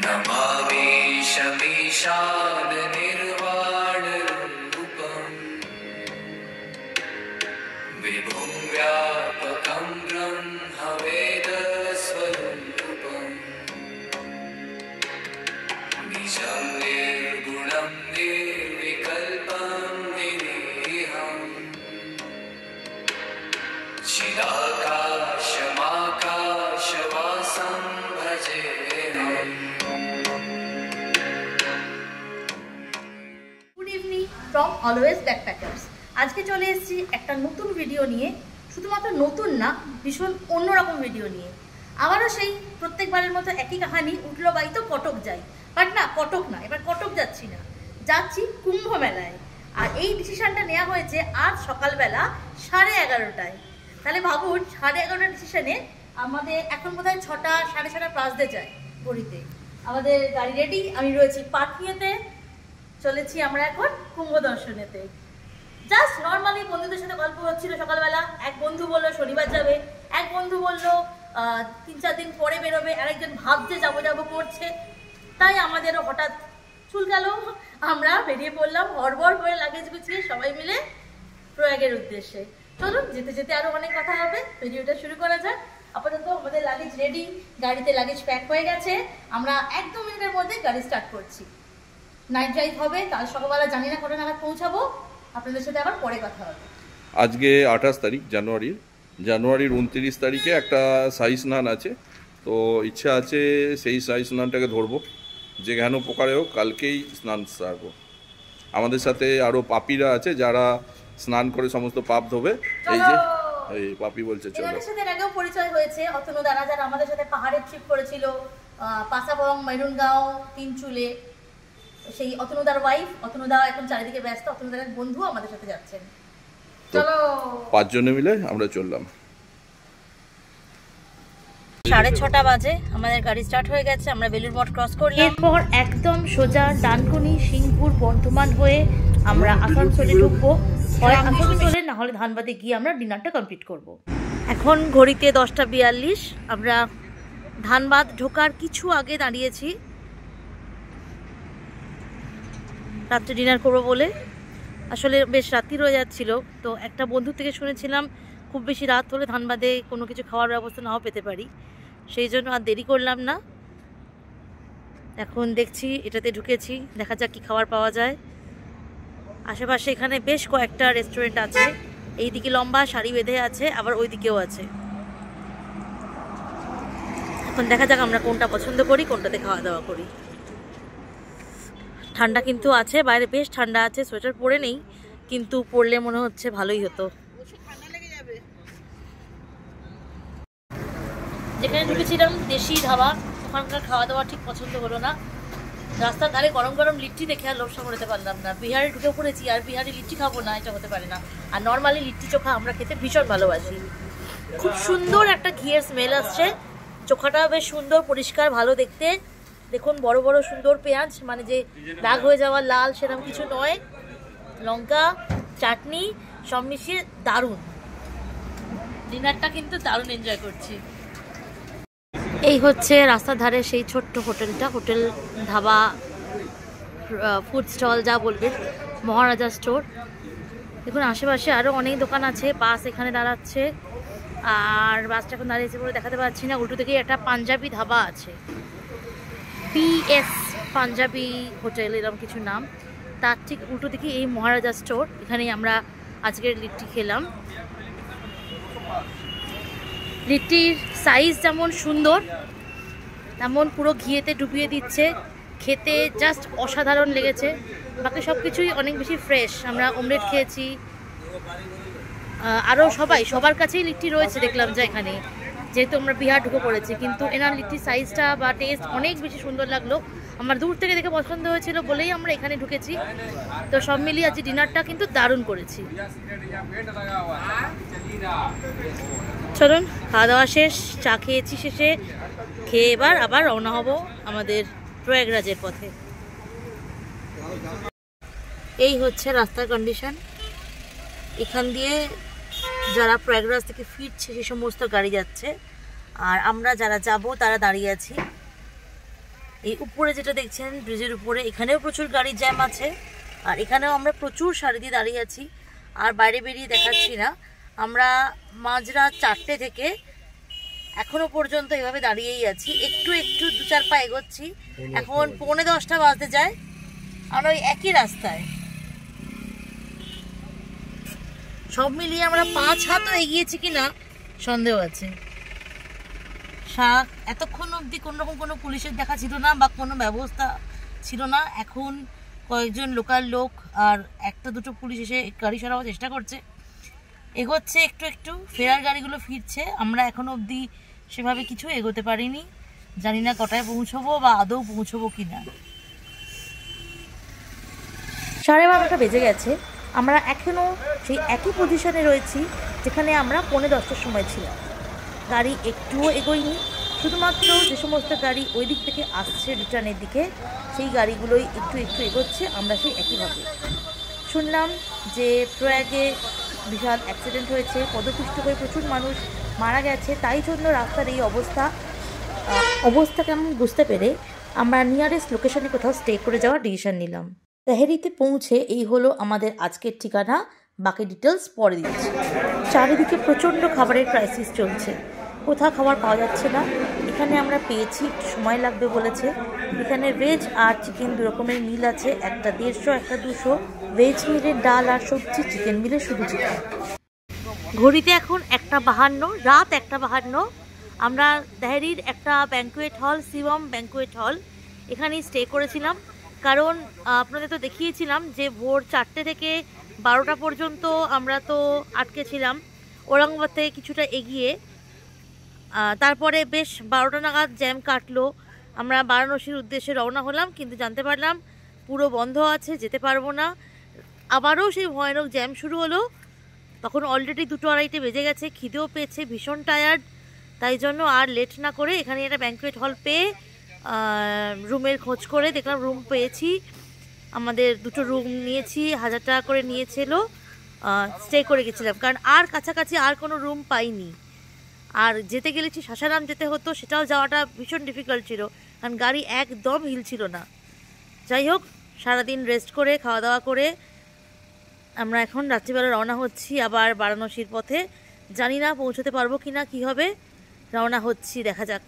नमामि शमीशान निर्वाण रूपम् विभुं व्यापकं ब्रह्मवेदस्वरूपम् निजं निर्गुणं निर्विकल्पं निरीहम् चिदाकाशमाकाशवासं भजेऽहम्। Good evening from Always Backpackers. আজকে চলে এসেছি একটা নতুন ভিডিও নিয়ে, শুধুমাত্র নতুন না, ভীষণ অন্যরকম ভিডিও নিয়ে। আবারও সেই প্রত্যেকবারের মতো একই কাহানি, উঠলো বাই তো কটক যাই, বাট না, কটক না, এবার কটক যাচ্ছি না, যাচ্ছি কুম্ভ মেলায়। আর এই ডিসিশনটা নেওয়া হয়েছে আজ সকালবেলা 11:30টায়। তাহলে ভাবুন 11:30টার ডিসিশনে আমাদের এখন বোধহয় 6টা 6:30 বাজতে যায় ঘড়িতে। আমাদের গাড়ি রেডি, আমি রয়েছি পাটনিয়াতে, চলেছি আমরা এখন কুম্ভ দর্শনেতে। জাস্ট নর্মালি বন্ধুদের সাথে গল্প হচ্ছিল সকালবেলা। এক বন্ধু বললো শনিবার যাবে, এক বন্ধু বললো 3-4 দিন পরে বেরোবে, আরেকজন ভাবছে যাবো যাবো করছে। তাই আমাদেরও হঠাৎ চুল গেল, আমরা বেরিয়ে পড়লাম হড়বড় করে লাগেজ গুছিয়ে সবাই মিলে প্রয়াগের উদ্দেশ্যে। চলুন যেতে যেতে আরো অনেক কথা হবে, ভিডিওটা শুরু করা যাক। আপাতত আমাদের লাগেজ রেডি, গাড়িতে লাগেজ প্যাক হয়ে গেছে, আমরা 1-2 মিনিটের মধ্যে গাড়ি স্টার্ট করছি। নাইট ড্রাইভ হবে, কাল সকালবেলা জানি না কটা নাগাদ পৌঁছাবো, আপনাদের সাথে আবার পরে কথা হবে। আজকে 28 তারিখ জানুয়ারির 29 তারিখে একটা সাই স্নান আছে, তো ইচ্ছা আছে সেই সাই স্নানটাকে ধরবো, যে কেন প্রকারে হোক কালকেই স্নান সারবো। আমাদের সাথে আরও পাপীরা আছে যারা স্নান করে সমস্ত পাপ ধোবে। এই যে এই পাপি বলছে চলো। এনাদের সাথে আগেও পরিচয় হয়েছে, অতনু দাদা যারা আমাদের সাথে পাহাড়ের ট্রিপ করেছিল পাসাবং, মেরুনগাঁও, তিনচুলে, সেই অতনুদার ওয়াইফ। অতনুদা এখন চারিদিকে ব্যস্ত, অতনুদার এক বন্ধু আমাদের সাথে যাচ্ছেন। চলো 5 জনে মিলে আমরা চললাম। 6:30 বাজে আমাদের গাড়ি স্টার্ট হয়ে গেছে, আমরা বেলুর মঠ ক্রস করলাম। এরপর একদম সোজা ডানকুনি, সিংপুর, বর্ধমান হয়ে আমরা আসানসোলে ঢুকবো। হয় আসানসোলে, না হলে ধানবাদে গিয়ে আমরা ডিনারটা কমপ্লিট করব। এখন ঘড়িতে 10:42, আমরা ধানবাদ ঢোকার কিছু আগে দাঁড়িয়েছি রাত্রে ডিনার করবো বলে। আসলে বেশ রাত্রি হয়ে যাচ্ছিল, তো একটা বন্ধু থেকে শুনেছিলাম খুব বেশি রাত হলে ধানবাদে কোনো কিছু খাওয়ার ব্যবস্থা নাও পেতে পারি, সেই জন্য আর দেরি করলাম না। এখন দেখছি এটাতে ঢুকেছি, দেখা যাক কি খাবার পাওয়া যায়। আশেপাশে এখানে বেশ কয়েকটা রেস্টুরেন্ট আছে, এইদিকে লম্বা সারি বেঁধে আছে, আবার ওই দিকেও আছে। এখন দেখা যাক আমরা কোনটা পছন্দ করি, কোনটাতে খাওয়া দাওয়া করি। ঠান্ডা কিন্তু আছে, বাইরে বেশ ঠান্ডা আছে, সোয়েটার পরে নেই, কিন্তু পরলে মনে হচ্ছে ভালোই হতো। যেখানে ঢুকেছিলাম দেশি ধাবা, ওখানকার খাওয়া দাওয়া ঠিক পছন্দ হলো না। রাস্তার ধারে গরম গরম লিট্টি দেখে আর লোভ সামলাতে পারলাম না। বিহারে ঢুকে পড়েছি, আর বিহারি লিট্টি খাবো না, এটা হতে পারে না। আর নর্মালি লিট্টি চোখা আমরা খেতে ভীষণ ভালোবাসি। খুব সুন্দর একটা ঘিয়ের স্মেল আসছে, চোখাটা বেশ সুন্দর, পরিষ্কার, ভালো দেখতে। দেখুন বড় বড় সুন্দর পেঁয়াজ, মানে যে দাগ হয়ে যাওয়া লাল সেরকম কিছু নয়, লঙ্কা, চাটনি সব মিশিয়ে দারুণ। ডিনারটা কিন্তু দারুণ এনজয় করছি। এই হচ্ছে রাস্তার ধারে সেই ছোট্ট হোটেলটা, হোটেল ধাবা ফুড স্টল যা বলবেন, মহারাজা স্টোর। দেখুন আশেপাশে আরও অনেক দোকান আছে, বাস এখানে দাঁড়াচ্ছে, আর বাসটা এখন দাঁড়িয়েছে বলে দেখাতে পারছি না। উল্টো দিকেই একটা পাঞ্জাবি ধাবা আছে, PS পাঞ্জাবি হোটেল এরকম কিছু নাম, তার ঠিক উল্টো দিকে এই মহারাজা স্টোর। এখানেই আমরা আজকের লিট্টি খেলাম। লিট্টির সাইজ যেমন সুন্দর, তেমন পুরো ঘিয়েতে ডুবিয়ে দিচ্ছে, খেতে জাস্ট অসাধারণ লেগেছে। বাকি সব কিছুই অনেক বেশি ফ্রেশ। আমরা অমলেট খেয়েছি, আরও সবার কাছেই লিট্টি রয়েছে দেখলাম যে এখানে, যেহেতু আমরা বিহার ঢুকে পড়েছি। কিন্তু এনার লিট্টির সাইজটা বা টেস্ট অনেক বেশি সুন্দর লাগলো, আমার দূর থেকে দেখে পছন্দ হয়েছিল বলেই আমরা এখানে ঢুকেছি। তো সব মিলিয়ে আজকে ডিনারটা কিন্তু দারুণ করেছি। চলুন খাওয়া দাওয়া শেষ, চা খেয়েছি, শেষে খেয়ে এবার আবার রওনা হব আমাদের প্রয়াগরাজের পথে। এই হচ্ছে রাস্তার কন্ডিশন। এখান দিয়ে যারা প্রয়াগরাজ থেকে ফিরছে সে সমস্ত গাড়ি যাচ্ছে, আর আমরা যারা যাব তারা দাঁড়িয়ে আছি। এই উপরে যেটা দেখছেন ব্রিজের উপরে, এখানেও প্রচুর গাড়ির জ্যাম আছে, আর এখানেও আমরা প্রচুর সারি দিয়ে দাঁড়িয়ে আছি। আর বাইরে বেরিয়ে দেখাচ্ছি না, আমরা মাঝরাত 4টে থেকে এখনো পর্যন্ত এভাবে দাঁড়িয়েই আছি। একটু একটু 2-4 পা এগোচ্ছি, এখন 9:45 বাজতে যায়, আমরা ওই একই রাস্তায়। সব মিলিয়ে আমরা 5 হাতও এগিয়েছি কিনা সন্দেহ আছে। এতক্ষণ অবধি কোনোরকম কোনো পুলিশের দেখা ছিল না বা কোনো ব্যবস্থা ছিল না। এখন কয়েকজন লোকাল লোক আর 1-2টো পুলিশ এসে গাড়ি সরাবার চেষ্টা করছে, এগোচ্ছে একটু একটু, ফেরার গাড়িগুলো ফিরছে। আমরা এখনো অবধি সেভাবে কিছু এগোতে পারিনি, জানি না কটায় পৌঁছবো বা আদৌ পৌঁছবো কিনা। 12:30 বেজে গেছে, আমরা এখনও সেই একই পজিশনে রয়েছি যেখানে আমরা 9:45-টার সময় ছিলাম। গাড়ি একটুও এগোয়নি, শুধুমাত্র যে সমস্ত গাড়ি ওই দিক থেকে আসছে রিটার্নের দিকে, সেই গাড়িগুলোই একটু একটু এগোচ্ছে, আমরা সেই একইভাবে। শুনলাম যে প্রয়াগে বিশাল অ্যাক্সিডেন্ট হয়েছে, পদপিষ্ট হয়ে প্রচুর মানুষ মারা গেছে, তাই জন্য রাস্তার এই অবস্থা কেমন বুঝতে পেরে আমরা নিয়ারেস্ট লোকেশনে কোথাও স্টে করে যাওয়ার ডিসিশন নিলাম। তেহেরিতে পৌঁছে এই হলো আমাদের আজকের ঠিকানা, বাকি ডিটেলস পরে দিচ্ছি। চারিদিকে প্রচণ্ড খাবারের ক্রাইসিস চলছে, কোথাও খাবার পাওয়া যাচ্ছে না। এখানে আমরা পেয়েছি, একটু সময় লাগবে বলেছে। এখানে ভেজ আর চিকেন 2 রকমের মিল আছে, একটা 150, একটা 200। ভেজ মিলের ডাল আর সবজি, চিকেন মিলে শুধু চিকেন। ঘড়িতে এখন 1:52, রাত 1:52। আমরা তেহরির একটা ব্যাঙ্কুয়েট হল, শিবম ব্যাঙ্কুয়েট হল, এখানেই স্টে করেছিলাম। কারণ আপনাদের তো দেখিয়েছিলাম যে ভোর 4টে থেকে 12টা পর্যন্ত আমরা তো আটকে ছিলাম ঔরঙ্গাবাদ থেকে কিছুটা এগিয়ে। তারপরে বেশ 12টা নাগাদ জ্যাম কাটলো, আমরা বারাণসীর উদ্দেশ্যে রওনা হলাম, কিন্তু জানতে পারলাম পুরো বন্ধ আছে, যেতে পারবো না। আবারও সেই ভয়ানক জ্যাম শুরু হলো, তখন অলরেডি 2-2:30 বেজে গেছে, খিদেও পেয়েছে, ভীষণ টায়ার্ড। তাই জন্য আর লেট না করে এখানে একটা ব্যাঙ্কুয়েট হল পেয়ে রুমের খোঁজ করে দেখলাম রুম পেয়েছি। আমাদের 2টো রুম নিয়েছি, 1000 টাকা করে নিয়েছিল, স্টে করে গেছিলাম, কারণ আর কাছাকাছি আর কোনো রুম পাইনি। আর যেতে গেলেছি শাসারাম যেতে হতো, সেটাও যাওয়াটা ভীষণ ডিফিকাল্ট ছিল, কারণ গাড়ি একদম হিল ছিল না। যাই হোক, সারাদিন রেস্ট করে খাওয়া দাওয়া করে আমরা এখন রাত্রিবেলা রওনা হচ্ছি আবার বারাণসীর পথে। জানি না পৌঁছতে পারবো কিনা, কী হবে, রওনা হচ্ছি, দেখা যাক।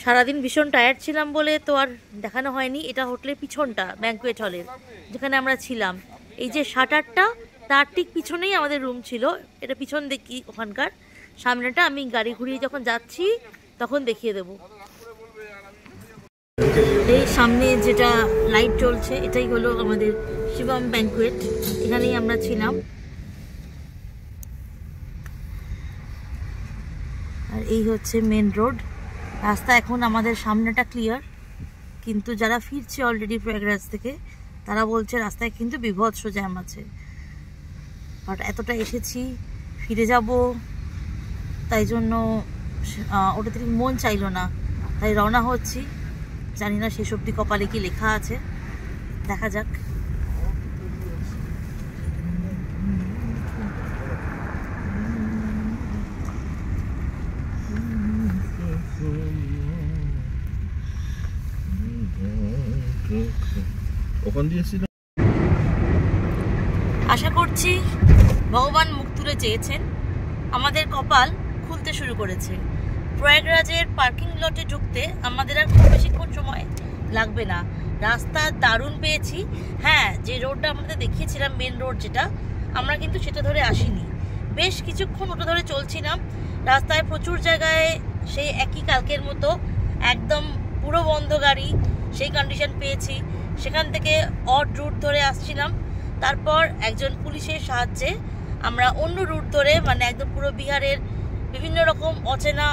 সারাদিন ভীষণ টায়ার্ড ছিলাম বলে তো আর দেখানো হয়নি। এটা হোটেলের পিছনটা, ব্যাঙ্কুয়েট হলের যেখানে আমরা ছিলাম, এই যে শাটারটা তার ঠিক পিছনেই আমাদের রুম ছিল। এটা পিছন দেখি, ওখানকার সামনেটা আমি গাড়ি ঘুরিয়ে যখন যাচ্ছি তখন দেখিয়ে দেব। এই সামনে যেটা লাইট জ্বলছে এটাই হলো আমাদের শিবম ব্যাঙ্কুয়েট, এখানেই আমরা ছিলাম। আর এই হচ্ছে মেন রোড রাস্তা। এখন আমাদের সামনেটা ক্লিয়ার, কিন্তু যারা ফিরছে অলরেডি প্রয়াগরাজ থেকে তারা বলছে রাস্তায় কিন্তু বিভৎস জ্যাম আছে। বাট এতটা এসেছি, ফিরে যাব, তাই জন্য ওটা থেকে মন চাইলো না, তাই রওনা হচ্ছি। জানি না শেষ অবধি কপালে কি লেখা আছে, দেখা যাক। আশা করছি ভগবান মুখ তুলে চেয়েছেন, আমাদের কপাল খুলতে শুরু করেছে। প্রয়াগরাজের পার্কিং লটে ঢুকতে আমাদের আর খুব বেশিক্ষণ সময় লাগবে না, রাস্তা দারুণ পেয়েছি। হ্যাঁ, যে রোডটা আমাদের দেখিয়েছিলাম মেন রোড যেটা, আমরা কিন্তু সেটা ধরে আসিনি, বেশ কিছুক্ষণ ওটা ধরে চলছিলাম। রাস্তায় প্রচুর জায়গায় সেই একই কালকের মতো একদম পুরো বন্ধ গাড়ি, সেই কন্ডিশন পেয়েছি। সেখান থেকে অড রুট ধরে আসছিলাম, তারপর একজন পুলিশের সাহায্যে আমরা অন্য রুট ধরে, মানে একদম পুরো বিহারের বিভিন্ন রকম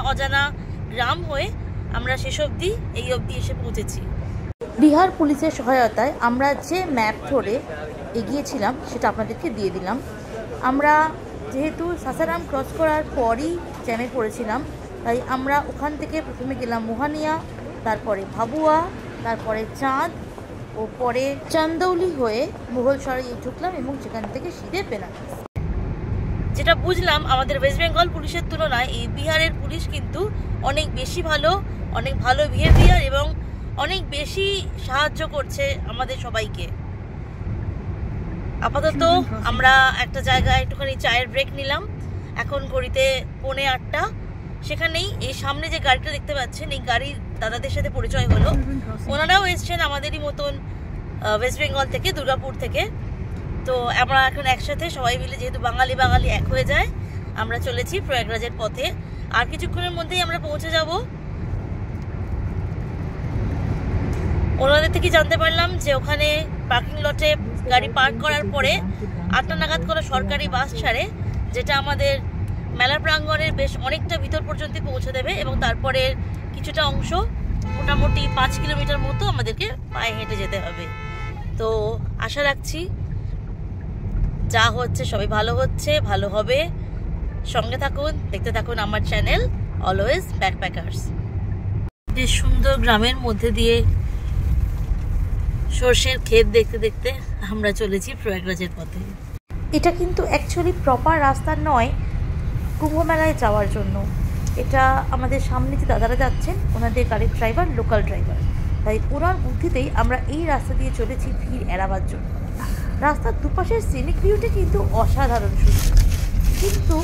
অজানা গ্রাম হয়ে আমরা শেষ অবধি এই অবধি এসে পৌঁছেছি। বিহার পুলিশের সহায়তায় আমরা যে ম্যাপ ধরে এগিয়েছিলাম সেটা আপনাদেরকে দিয়ে দিলাম। আমরা যেহেতু সাসারাম ক্রস করার পরই জ্যামে পড়েছিলাম, তাই আমরা ওখান থেকে প্রথমে গেলাম মোহানিয়া, তারপরে ভাবুয়া, তারপরে চাঁদ, ও পরে চান্দৌলি হয়ে মুঘল সরাই ঢুকলাম এবং সেখান থেকে সিধে বেনারস। যেটা বুঝলাম আমাদের ওয়েস্ট বেঙ্গল পুলিশের তুলনায় এই বিহারের পুলিশ কিন্তু অনেক বেশি ভালো, অনেক ভালো বিহেভিয়ার এবং অনেক বেশি সাহায্য করছে আমাদের সবাইকে। আপাতত আমরা একটা জায়গায় একটুখানি চায়ের ব্রেক নিলাম। এখন ঘড়িতে 7:45। সেখানেই এই সামনে যে গাড়িটা দেখতে পাচ্ছেন, এই গাড়ির দাদাদের সাথে পরিচয় হলো। ওনারাও এসছেন আমাদেরই মতন ওয়েস্ট বেঙ্গল থেকে, দুর্গাপুর থেকে। তো আমরা এখন একসাথে সবাই মিলে, যেহেতু বাঙালি এক হয়ে যায়, আমরা চলেছি প্রয়াগরাজের পথে। আর কিছুক্ষণের মধ্যেই আমরা পৌঁছে যাব। ওনাদের থেকে জানতে পারলাম যে ওখানে পার্কিং লটে গাড়ি পার্ক করার পরে 8টা নাগাদ কোনো সরকারি বাস ছাড়ে, যেটা আমাদের মেলা প্রাঙ্গণের বেশ অনেকটা ভিতর পর্যন্ত পৌঁছে দেবে এবং তারপরে কিছুটা অংশ, মোটামুটি 5 কিলোমিটার মতো আমাদেরকে পায়ে হেঁটে যেতে হবে। তো আশা রাখছি যা হচ্ছে সবই ভালো হচ্ছে, ভালো হবে। সঙ্গে থাকুন, দেখতে থাকুন আমার চ্যানেল অলওয়েজ ব্যাকপ্যাকার্স। বেশ সুন্দর গ্রামের মধ্যে দিয়ে সর্ষের ক্ষেত দেখতে দেখতে আমরা চলেছি প্রয়াগরাজের পথে। এটা কিন্তু অ্যাকচুয়ালি প্রপার রাস্তা নয় কুম্ভ মেলায় যাওয়ার জন্য। এটা আমাদের সামনে যে দাদারা যাচ্ছেন, ওনাদের গাড়ির ড্রাইভার লোকাল ড্রাইভার, তাই ওনার বুদ্ধিতেই আমরা এই রাস্তা দিয়ে চলেছি ভিড় এড়াবার জন্য। রাস্তার দুপাশের সিনিক ভিউটি কিন্তু অসাধারণ সুন্দর, কিন্তু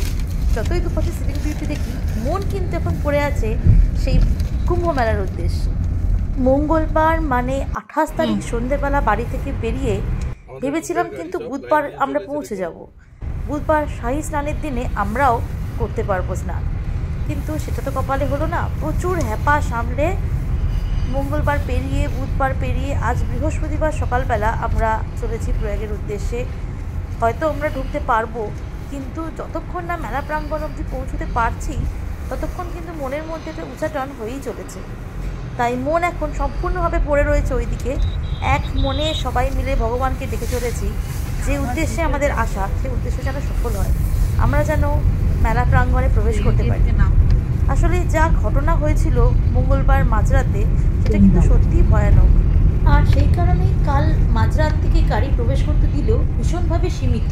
যতই দুপাশে সিনিক ভিউটি দেখি, মন কিন্তু এখন পড়ে আছে সেই কুম্ভ মেলার উদ্দেশ্যে। মঙ্গলবার মানে 28 তারিখ সন্ধ্যেবেলা বাড়ি থেকে বেরিয়ে ভেবেছিলাম কিন্তু বুধবার আমরা পৌঁছে যাব। বুধবার শাহী স্নানের দিনে আমরাও করতে পারবো স্নান, কিন্তু সেটা তো কপালে হলো না। প্রচুর হ্যাপা সামলে মঙ্গলবার পেরিয়ে, বুধবার পেরিয়ে, আজ বৃহস্পতিবার সকালবেলা আমরা চলেছি প্রয়াগের উদ্দেশ্যে। হয়তো আমরা ঢুকতে পারবো, কিন্তু যতক্ষণ না মেলা প্রাঙ্গণ অবধি পৌঁছতে পারছি ততক্ষণ কিন্তু মনের মধ্যে একটা উচাটন হয়েই চলেছে। তাই মন এখন সম্পূর্ণভাবে পড়ে রয়েছে ওইদিকে। এক মনে সবাই মিলে ভগবানকে ডেকে চলেছি, যে উদ্দেশ্যে আমাদের আসা সেই উদ্দেশ্য যেন সফল হয়, আমরা যেন মেলা প্রাঙ্গণে প্রবেশ করতে পারি। আসলে যা ঘটনা হয়েছিল মঙ্গলবার মাঝরাতে, সেটা কিন্তু সত্যিই ভয়ানক। আর সেই কারণেই কাল মাঝরাত থেকে গাড়ি প্রবেশ করতে দিলেও ভীষণভাবে সীমিত।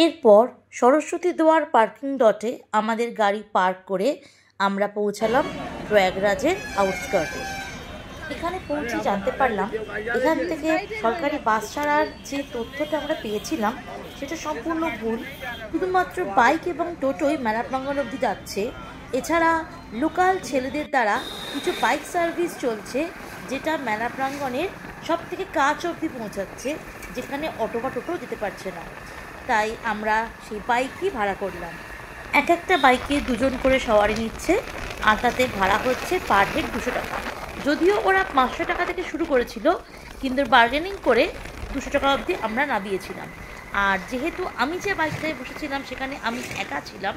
এরপর সরস্বতী দুয়ার পার্কিং লটে আমাদের গাড়ি পার্ক করে আমরা পৌঁছালাম প্রয়াগরাজের আউটস্কার্টে। এখানে পৌঁছে জানতে পারলাম এখান থেকে সরকারি বাস ছাড়ার যে তথ্যটা আমরা পেয়েছিলাম সেটা সম্পূর্ণ ভুল। শুধুমাত্র বাইক এবং টোটোই মেলা প্রাঙ্গণ অবধি যাচ্ছে। এছাড়া লোকাল ছেলেদের দ্বারা কিছু বাইক সার্ভিস চলছে, যেটা মেলা প্রাঙ্গণের সব থেকে কাছ অবধি পৌঁছাচ্ছে, যেখানে অটো বা টোটো যেতে পারছে না। তাই আমরা সেই বাইকই ভাড়া করলাম। এক একটা বাইকে 2 জন করে সওয়ারি নিচ্ছে, আর তাতে ভাড়া হচ্ছে পার হেড 200 টাকা। যদিও ওরা 500 টাকা থেকে শুরু করেছিল, কিন্তু বার্গেনিং করে 200 টাকা অবধি আমরা নামিয়েছিলাম। আর যেহেতু আমি যে বাইকটায় বসেছিলাম সেখানে আমি একা ছিলাম,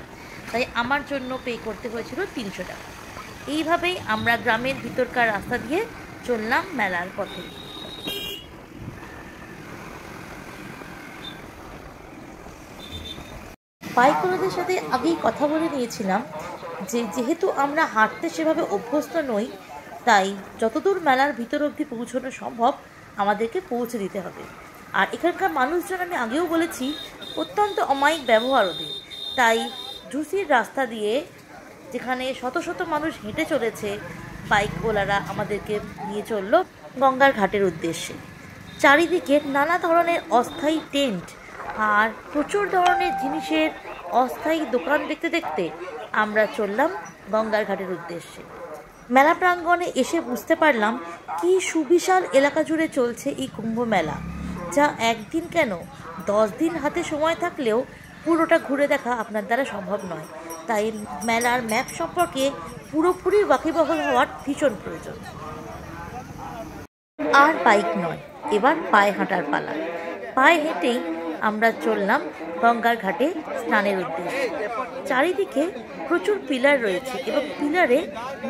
তাই আমার জন্য পে করতে হয়েছিল 300 টাকা। এইভাবেই আমরা গ্রামের ভিতরকার রাস্তা দিয়ে চললাম মেলার পথে। বাইকওয়ালাদের সাথে আগেই কথা বলে নিয়েছিলাম যে যেহেতু আমরা হাঁটতে সেভাবে অভ্যস্ত নই, তাই যতদূর মেলার ভিতর অবধি পৌঁছানো সম্ভব আমাদেরকে পৌঁছে দিতে হবে। আর এখানকার মানুষজন, আমি আগেও বলেছি, অত্যন্ত অমায়িক ব্যবহার ওদের। তাই ঝুসির রাস্তা দিয়ে, যেখানে শত শত মানুষ হেঁটে চলেছে, বাইকওয়ালারা আমাদেরকে নিয়ে চললো গঙ্গার ঘাটের উদ্দেশ্যে। চারিদিকে নানা ধরনের অস্থায়ী টেন্ট আর প্রচুর ধরনের জিনিসের অস্থায়ী দোকান দেখতে দেখতে আমরা চললাম গঙ্গার ঘাটের উদ্দেশ্যে। মেলা প্রাঙ্গণে এসে বুঝতে পারলাম কি সুবিশাল এলাকা জুড়ে চলছে এই কুম্ভ মেলা, যা একদিন কেন 10 দিন হাতে সময় থাকলেও পুরোটা ঘুরে দেখা আপনার দ্বারা সম্ভব নয়। তাই মেলার ম্যাপ সম্পর্কে পুরোপুরি ওয়াকিবহাল হওয়ার ভীষণ প্রয়োজন। আর বাইক নয়, এবার পায়ে হাঁটার পালা। পায়ে হেঁটেই আমরা চললাম গঙ্গার ঘাটে স্নানের উদ্দেশ্যে। চারিদিকে প্রচুর পিলার রয়েছে এবং পিলারে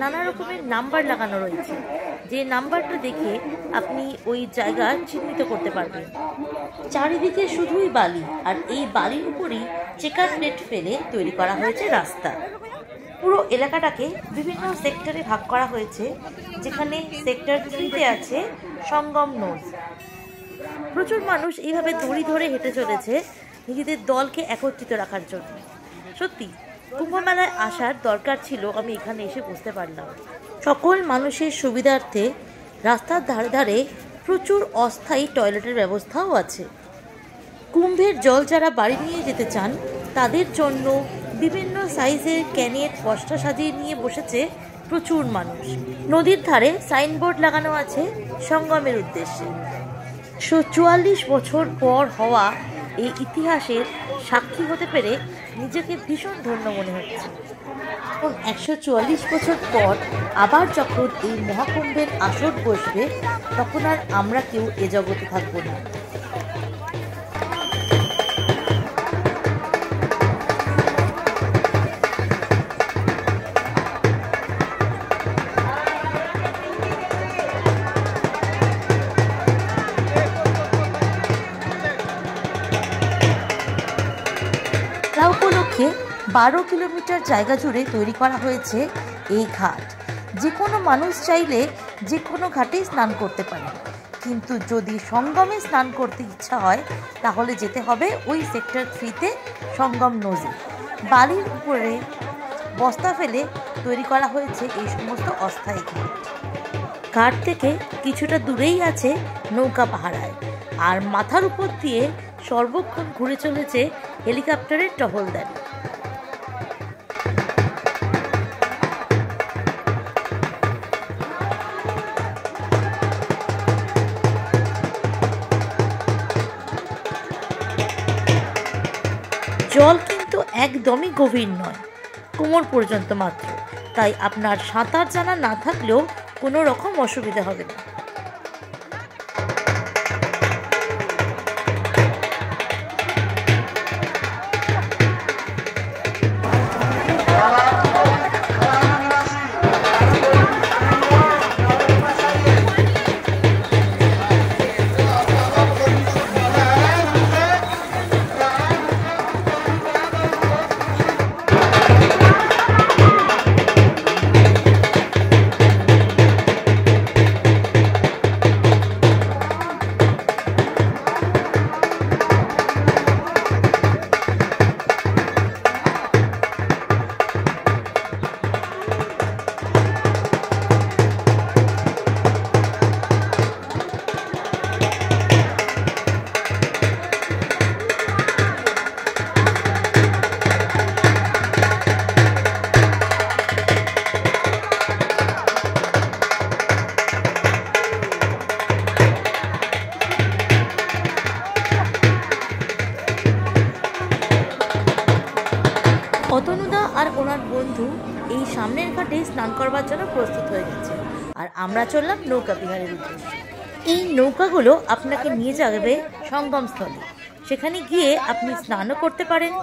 নানা রকমের নাম্বার লাগানো রয়েছে, যে নাম্বারটা দেখে আপনি ওই জায়গা চিহ্নিত করতে পারবেন। চারিদিকে শুধুই বালি, আর এই বালির উপরই চেকার প্লেট ফেলে তৈরি করা হয়েছে রাস্তা। পুরো এলাকাটাকে বিভিন্ন সেক্টরে ভাগ করা হয়েছে, যেখানে সেক্টর 3-তে আছে সঙ্গম নোজ। প্রচুর মানুষ এইভাবে দড়ি ধরে হেঁটে চলেছে নিজেদের দলকে একত্রিত রাখার জন্য। সত্যি কুম্ভ মেলায় আসার দরকার ছিল, আমি এখানে এসে বুঝতে পারলাম। সকল মানুষের সুবিধার্থে রাস্তার ধারে ধারে প্রচুর অস্থায়ী টয়লেটের ব্যবস্থাও আছে। কুম্ভের জল যারা বাড়ি নিয়ে যেতে চান তাদের জন্য বিভিন্ন সাইজের ক্যানের বস্তা সাজিয়ে নিয়ে বসেছে প্রচুর মানুষ। নদীর ধারে সাইনবোর্ড লাগানো আছে সঙ্গমের উদ্দেশ্যে। 144 বছর পর হওয়া এই ইতিহাসের সাক্ষী হতে পেরে নিজেকে ভীষণ ধন্য মনে হচ্ছে। 144 বছর পর আবার যখন এই মহাকুম্ভের আসর বসবে তখন আর আমরা কেউ এ জগতে থাকবো না। উপলক্ষে 12 কিলোমিটার জায়গা জুড়ে তৈরি করা হয়েছে এই ঘাট। যে কোনো মানুষ চাইলে যে কোনো ঘাটেই স্নান করতে পারে, কিন্তু যদি সঙ্গমে স্নান করতে ইচ্ছা হয় তাহলে যেতে হবে ওই সেক্টর 3-তে সঙ্গম নদী। বালির উপরে বস্তা ফেলে তৈরি করা হয়েছে এই সমস্ত অস্থায়ী ঘাট। ঘাট থেকে কিছুটা দূরেই আছে নৌকা পাহারায়, আর মাথার উপর দিয়ে সর্বক্ষণ ঘুরে চলেছে হেলিকপ্টারের টহলদারি। জল কিন্তু একদমই গভীর নয়, কোমর পর্যন্ত মাত্র, তাই আপনার সাঁতার জানা না থাকলেও কোনো রকম অসুবিধা হবে না। অতনুদা আর ওনার বন্ধু এই সামনের ঘাটে স্নান করবার জন্য প্রস্তুত হয়ে গেছে, আর আমরা চললাম নৌকা বিহারের উদ্দেশ্যে। এই নৌকাগুলো আপনাকে নিয়ে যাবে সঙ্গমস্থলে। সেখানে গিয়ে আপনি স্নানও করতে পারেন,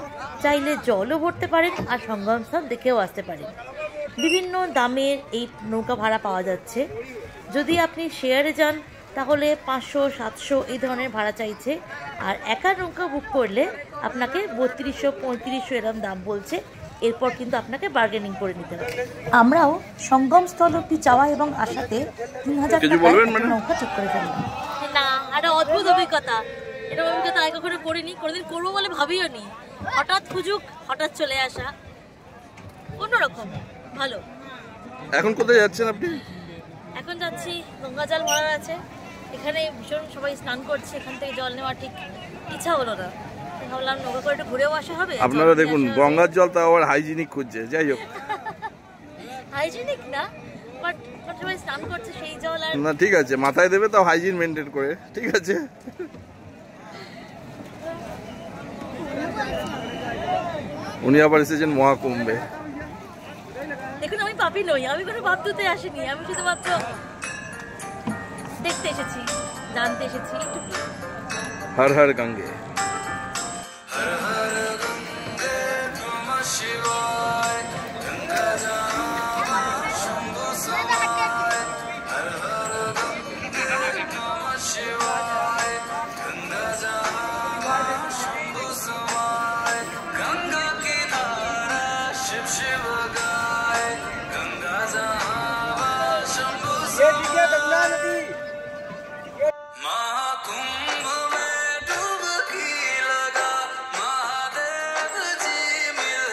চাইলে জলও ভরতে পারেন, আর সঙ্গমস্থল দেখেও আসতে পারেন। বিভিন্ন দামের এই নৌকা ভাড়া পাওয়া যাচ্ছে। যদি আপনি শেয়ারে যান তাহলে 500-700 এই ধরনের ভাড়া চাইছে, আর একা নৌকা বুক করলে আপনাকে 3200-3500 এরকম দাম বলছে। এরপর কিন্তু আপনাকে বার্গেনিং করে নিতে হবে। আমরাও সঙ্গমস্থল অব্দি যাওয়া এবং আসাতে 3000 টাকা নৌকা ঠিক করে ফেললাম। না, একটা অদ্ভুত অভিজ্ঞতা। এটা অভিজ্ঞতা আগে কখনো করিনি, কোনোদিন করবো বলে ভাবিও নি। হঠাৎ সুযোগ, হঠাৎ চলে আসা, অন্যরকম ভালো। এখন কোথায় যাচ্ছেন আপনি? এখন যাচ্ছি, গঙ্গা জল ভরার আছে এখানে, ভীষণ সবাই স্নান করছে, এখান থেকে জল নেওয়ার ঠিক ইচ্ছা হলো না, ভাবলাম নৌকা করে একটু ঘুরেও আসা হবে। আপনারা দেখুন গঙ্গার জল তো আবার হাইজিনিক খুঁজছে, যাই হোক হাইজিনিক না, বাট সবাই স্নান করছে সেই জল। আর না ঠিক আছে, মাথায় দেবে তাও হাইজিন মেনটেন করে, ঠিক আছে। উনি আবার এসেছেন মহাকুম্ভে। দেখুন আমি পাপি নই, আমি কোনো পাপ ধুতে আসিনি, আমি শুধুমাত্র দেখতে এসেছি, জানতে এসেছি। হর হর গঙ্গে। महाकुंभ में डुबकी लगा महादेव जी मिल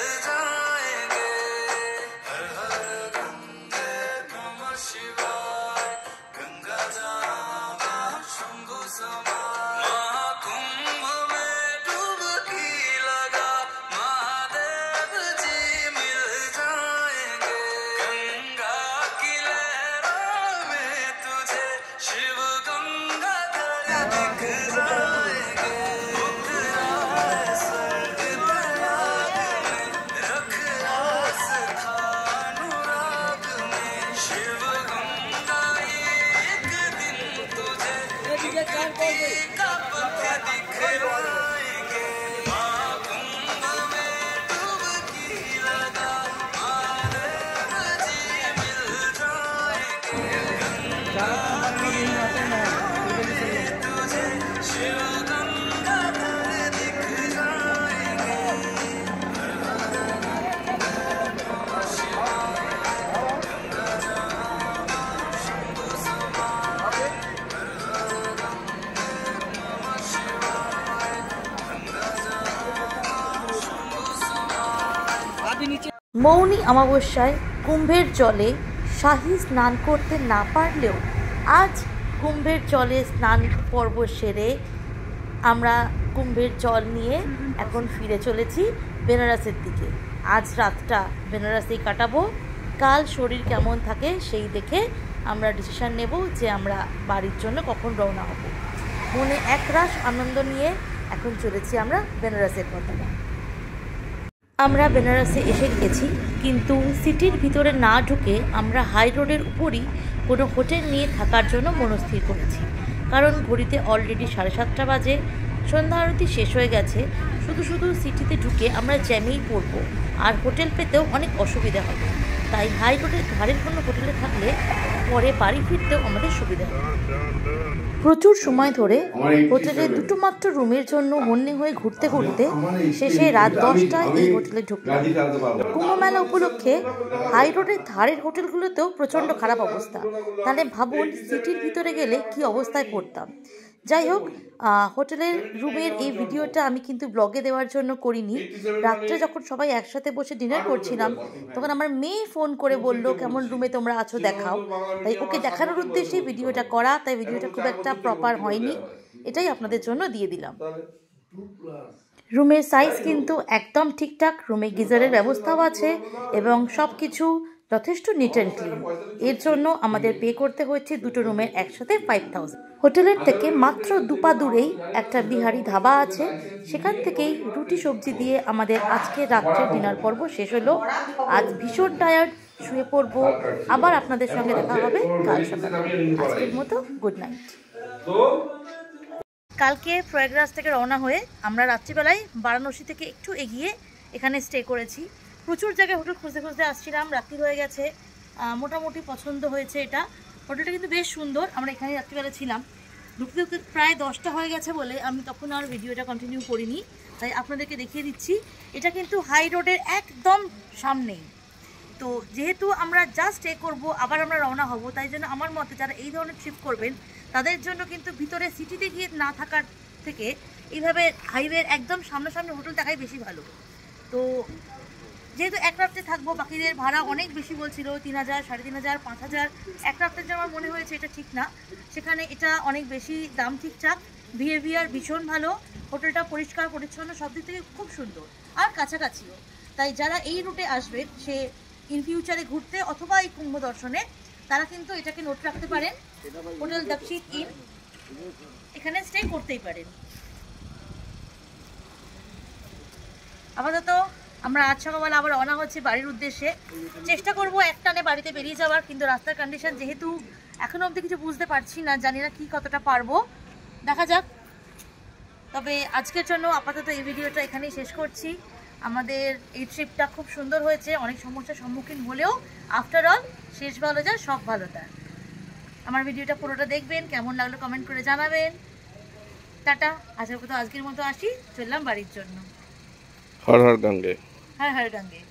মৌনী অমাবস্যায় কুম্ভের জলে শাহী স্নান করতে না পারলেও আজ কুম্ভের জলে স্নান পর্ব সেরে আমরা কুম্ভের জল নিয়ে এখন ফিরে চলেছি বেনারসের দিকে। আজ রাতটা বেনারসেই কাটাবো, কাল শরীর কেমন থাকে সেই দেখে আমরা ডিসিশন নেব যে আমরা বাড়ির জন্য কখন রওনা হব। মনে একরাশ আনন্দ নিয়ে এখন চলেছি আমরা বেনারসের পথে। আমরা বেনারসে এসে গেছি, কিন্তু সিটির ভিতরে না ঢুকে আমরা হাই রোডের উপরই কোনো হোটেল নিয়ে থাকার জন্য মনস্থির করেছি। কারণ ঘড়িতে অলরেডি 7:30 বাজে, সন্ধ্যা আরতি শেষ হয়ে গেছে। শুধু শুধু সিটিতে ঢুকে আমরা জ্যামেই পড়ব আর হোটেল পেতেও অনেক অসুবিধা হবে। তাই হাই রোডের ধারের কোনো হোটেলে থাকলে পরে বাড়ি ফিরতেও আমাদের সুবিধা হবে। প্রচুর সময় ধরে হোটেলে দুটো মাত্র রুমের জন্য হন্যে হয়ে ঘুরতে ঘুরতে শেষে রাত 10টায় এই হোটেলে ঢুকলাম। কুম্ভ মেলা উপলক্ষে হাই রোডের ধারের হোটেলগুলোতেও প্রচণ্ড খারাপ অবস্থা, তাহলে ভাবুন সিটির ভিতরে গেলে কি অবস্থায় পড়তাম। যাই হোক, হোটেলের রুমের এই ভিডিওটা আমি কিন্তু ব্লগে দেওয়ার জন্য করিনি। রাত্রে যখন সবাই একসাথে বসে ডিনার করছিলাম তখন আমার মেয়ে ফোন করে বলল কেমন রুমে তোমরা আছো দেখাও, তাই ওকে দেখানোর উদ্দেশ্যে ভিডিওটা করা। তাই ভিডিওটা খুব একটা প্রপার হয়নি, এটাই আপনাদের জন্য দিয়ে দিলাম। রুমের সাইজ কিন্তু একদম ঠিকঠাক, রুমে গিজারের ব্যবস্থাও আছে এবং সব কিছু যথেষ্ট নিট অ্যান্ড ক্লিন। এর জন্য আমাদের পে করতে হচ্ছে দুটো রুমের একসাথে 5000। হোটেলের থেকে মাত্র 2 পা দূরেই একটা বিহারি ধাবা আছে, সেখান থেকেই রুটি সবজি দিয়ে আমাদের আজকে রাত্রে ডিনার পর্ব শেষ হলো। আজ ভীষণ টায়ার্ড, শুয়ে পড়বো, আবার আপনাদের সঙ্গে দেখা হবে কাল সকালে। আজকের মতো গুড নাইট। কালকে প্রয়াগরাজ থেকে রওনা হয়ে আমরা রাত্রিবেলায় বারাণসী থেকে একটু এগিয়ে এখানে স্টে করেছি। প্রচুর জায়গায় হোটেল খুঁজতে খুঁজতে আসছিলাম, রাত্রি হয়ে গেছে, মোটামুটি পছন্দ হয়েছে এটা। হোটেলটা কিন্তু বেশ সুন্দর, আমরা এখানে রাত্রিবেলা ছিলাম। ঢুকতে ঢুকতে প্রায় 10টা হয়ে গেছে বলে আমি তখন আর ভিডিওটা কন্টিনিউ করিনি, তাই আপনাদেরকে দেখিয়ে দিচ্ছি। এটা কিন্তু হাই রোডের একদম সামনেই। তো যেহেতু আমরা জাস্ট স্টে করব, আবার আমরা রওনা হব, তাই জন্য আমার মতে যারা এই ধরনের ট্রিপ করবেন তাদের জন্য কিন্তু ভিতরে সিটিতে গিয়ে না থাকার থেকে এইভাবে হাইওয়ের একদম সামনাসামনি হোটেল থাকাই বেশি ভালো। তো যেহেতু এক রাত্রে থাকবো, বাকিদের ভাড়া অনেক বেশি বলছিল, 3000, 3500, 5000। এক রাত্রের জন্য আমার মনে হয়েছে এটা ঠিক না, সেখানে এটা অনেক বেশি দাম। ঠিকঠাক বিহেভিয়ার ভীষণ ভালো, হোটেলটা পরিষ্কার পরিচ্ছন্ন, সব দিক থেকে খুব সুন্দর আর কাছাকাছিও। তাই যারা এই রুটে আসবেন, সে ইন ফিউচারে ঘুরতে অথবা এই কুম্ভ দর্শনে, তারা কিন্তু এটাকে নোট রাখতে পারেন। হোটেল দক্ষিণ ইন, এখানে স্টে করতেই পারেন। আপাতত আমরা আজ সকালবেলা আবার রওনা হচ্ছে বাড়ির উদ্দেশ্যে। চেষ্টা করব একটানে বাড়িতে বেরিয়ে যাওয়ার, কিন্তু রাস্তার কন্ডিশন যেহেতু এখনো অবধি কিছু বুঝতে পারছি না, জানি না কি কতটা পারবো, দেখা যাক। তবে আজকের জন্য আপাতত এই ভিডিওটা এখানেই শেষ করছি। আমাদের এই ট্রিপটা খুব সুন্দর হয়েছে, অনেক সমস্যার সম্মুখীন হলেও আফটার অল শেষ ভালো যায় সব ভালো যায়। আমার ভিডিওটা পুরোটা দেখবেন, কেমন লাগলো কমেন্ট করে জানাবেন। টাটা, আজকের মতো আসি, চললাম বাড়ির জন্য। হর হর গঙ্গে। হর হর গঙ্গে।